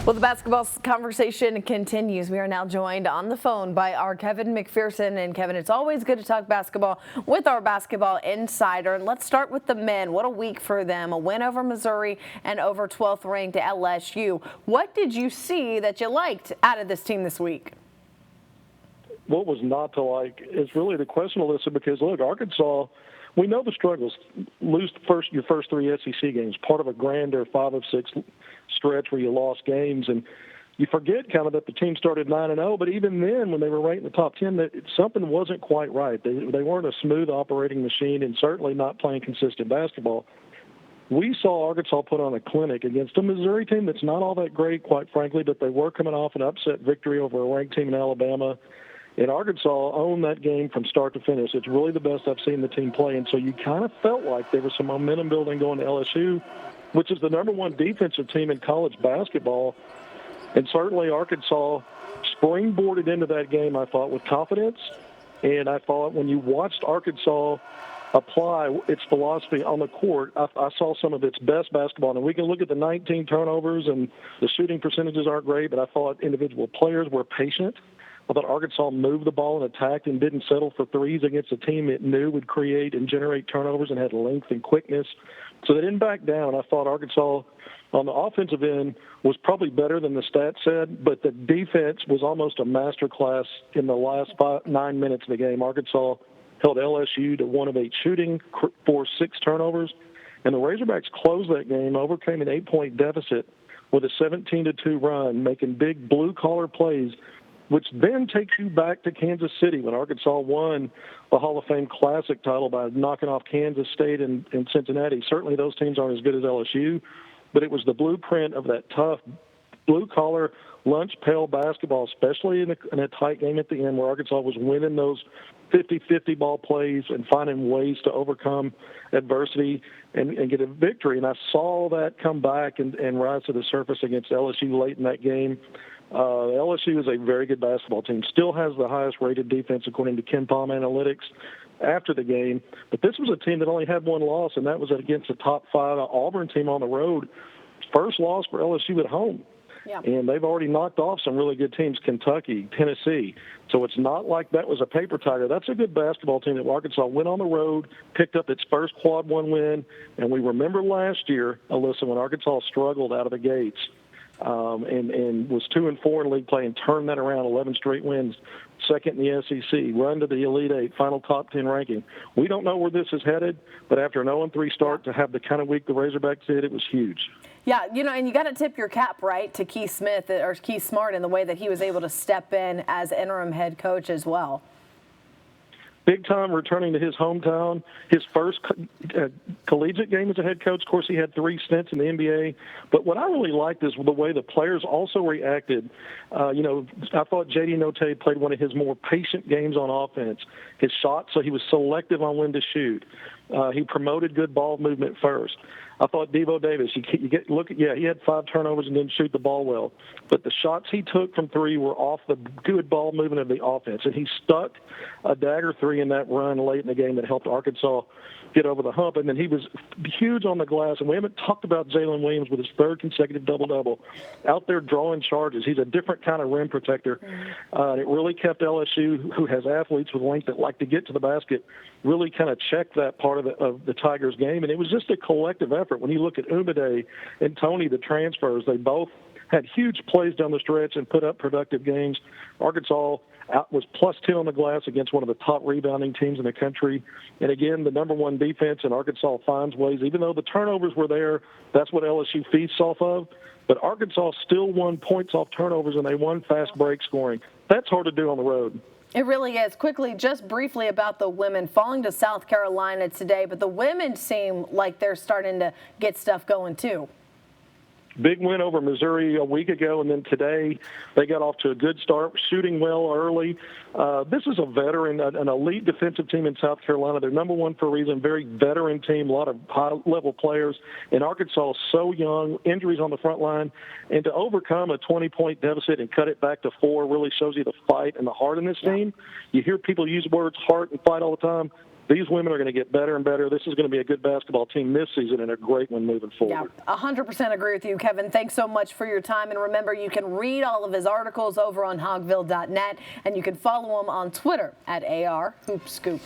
Well, the basketball conversation continues. We are now joined on the phone by our Kevin McPherson. And Kevin, it's always good to talk basketball with our basketball insider. And let's start with the men. What a week for them. A win over Missouri and over 12th ranked LSU. What did you see that you liked out of this team this week? What was not to like is really the question, Alyssa, because, look, Arkansas, we know the struggles. Lose your first three SEC games, part of a grander 5 of 6 stretch where you lost games. And you forget kind of that the team started 9-0, but even then when they were right in the top 10, that something wasn't quite right. They weren't a smooth operating machine and certainly not playing consistent basketball. We saw Arkansas put on a clinic against a Missouri team that's not all that great, quite frankly, but they were coming off an upset victory over a ranked team in Alabama. And Arkansas owned that game from start to finish. It's really the best I've seen the team play. And so you kind of felt like there was some momentum building going to LSU, which is the number one defensive team in college basketball. And certainly Arkansas springboarded into that game, I thought, with confidence. And I thought when you watched Arkansas apply its philosophy on the court, I saw some of its best basketball. And we can look at the 19 turnovers, and the shooting percentages aren't great, but I thought individual players were patient. I thought Arkansas moved the ball and attacked and didn't settle for threes against a team it knew would create and generate turnovers and had length and quickness. So they didn't back down. I thought Arkansas on the offensive end was probably better than the stats said, but the defense was almost a masterclass in the last 9 minutes of the game. Arkansas held LSU to 1 of 8 shooting, forced 6 turnovers, and the Razorbacks closed that game, overcame an 8-point deficit with a 17-2 run, making big blue-collar plays, which then takes you back to Kansas City when Arkansas won the Hall of Fame Classic title by knocking off Kansas State and Cincinnati. Certainly those teams aren't as good as LSU, but it was the blueprint of that tough blue-collar, lunch-pail basketball, especially in a tight game at the end where Arkansas was winning those 50-50 ball plays and finding ways to overcome adversity and get a victory. And I saw that come back and rise to the surface against LSU late in that game. LSU is a very good basketball team, still has the highest rated defense according to Ken Palm Analytics after the game. But this was a team that only had one loss, and that was against a top 5 Auburn team on the road. First loss for LSU at home. Yeah. And they've already knocked off some really good teams, Kentucky, Tennessee. So it's not like that was a paper tiger. That's a good basketball team that Arkansas went on the road, picked up its first quad 1 win. And we remember last year, Alyssa, when Arkansas struggled out of the gates, and was 2-4 in league play and turned that around, 11 straight wins, second in the SEC, run to the Elite Eight, final top 10 ranking. We don't know where this is headed, but after an 0-3 start to have the kind of week the Razorbacks did, it was huge. Yeah, and you got to tip your cap, right, to Keith Smart in the way that he was able to step in as interim head coach as well. Big time returning to his hometown. His first collegiate game as a head coach. Of course, he had 3 stints in the NBA. But what I really liked is the way the players also reacted. I thought J.D. Notae played one of his more patient games on offense. His shots, so he was selective on when to shoot. He promoted good ball movement first. I thought Devo Davis, he had 5 turnovers and didn't shoot the ball well. But the shots he took from 3 were off the good ball movement of the offense. And he stuck a dagger 3 in that run late in the game that helped Arkansas get over the hump. And then he was huge on the glass. And we haven't talked about Jalen Williams with his 3rd consecutive double-double. Out there drawing charges. He's a different kind of rim protector. And it really kept LSU, who has athletes with length that like to get to the basket, really kind of checked that part of the Tigers game. And it was just a collective effort. When you look at Umade and Tony, the transfers, they both had huge plays down the stretch and put up productive games. Arkansas was plus 10 on the glass against one of the top rebounding teams in the country. And again, the number 1 defense, and Arkansas finds ways, even though the turnovers were there, that's what LSU feasts off of. But Arkansas still won points off turnovers, and they won fast break scoring. That's hard to do on the road. It really is. Quickly, just briefly about the women falling to South Carolina today, but the women seem like they're starting to get stuff going too. Big win over Missouri a week ago, and then today they got off to a good start, shooting well early. This is a veteran, an elite defensive team in South Carolina. They're number 1 for a reason, very veteran team, a lot of high-level players. And Arkansas is so young, injuries on the front line. And to overcome a 20-point deficit and cut it back to 4 really shows you the fight and the heart in this team. You hear people use words heart and fight all the time. these women are going to get better and better. This is going to be a good basketball team this season and a great one moving forward. Yeah, 100% agree with you, Kevin. Thanks so much for your time. And remember, you can read all of his articles over on hogville.net, and you can follow him on Twitter at AR Hoop Scoop.